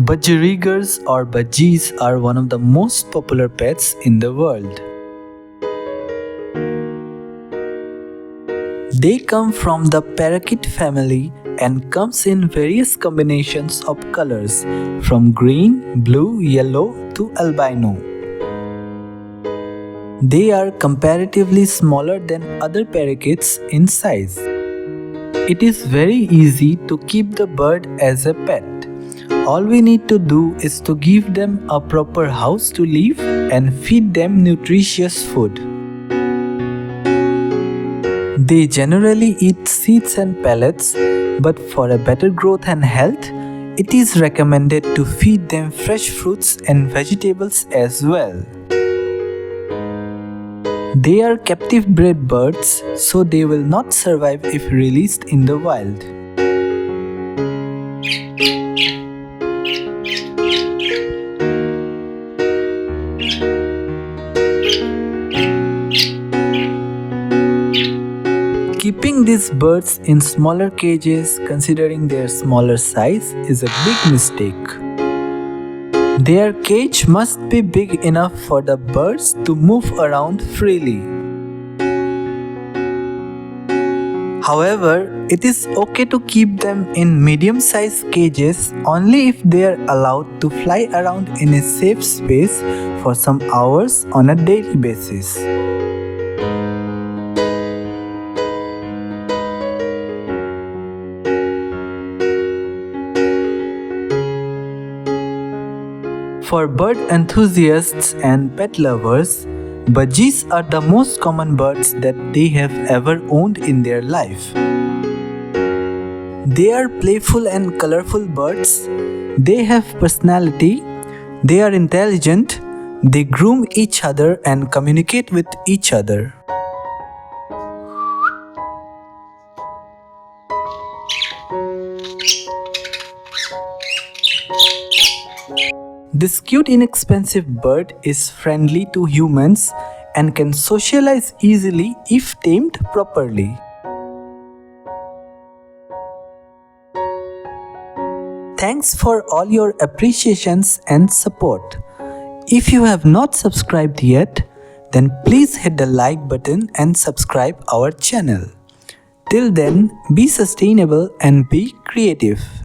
Budgerigars or budgies are one of the most popular pets in the world. They come from the parakeet family and comes in various combinations of colors from green, blue, yellow to albino. They are comparatively smaller than other parakeets in size. It is very easy to keep the bird as a pet. All we need to do is to give them a proper house to live and feed them nutritious food. They generally eat seeds and pellets, but for a better growth and health, it is recommended to feed them fresh fruits and vegetables as well. They are captive bred birds, so they will not survive if released in the wild. Keeping these birds in smaller cages, considering their smaller size, is a big mistake. Their cage must be big enough for the birds to move around freely. However, it is okay to keep them in medium-sized cages only if they are allowed to fly around in a safe space for some hours on a daily basis. For bird enthusiasts and pet lovers, budgies are the most common birds that they have ever owned in their life. They are playful and colorful birds. They have personality. They are intelligent. They groom each other and communicate with each other. This cute inexpensive bird is friendly to humans and can socialize easily if tamed properly. Thanks for all your appreciations and support. If you have not subscribed yet, then please hit the like button and subscribe our channel. Till then, be sustainable and be creative.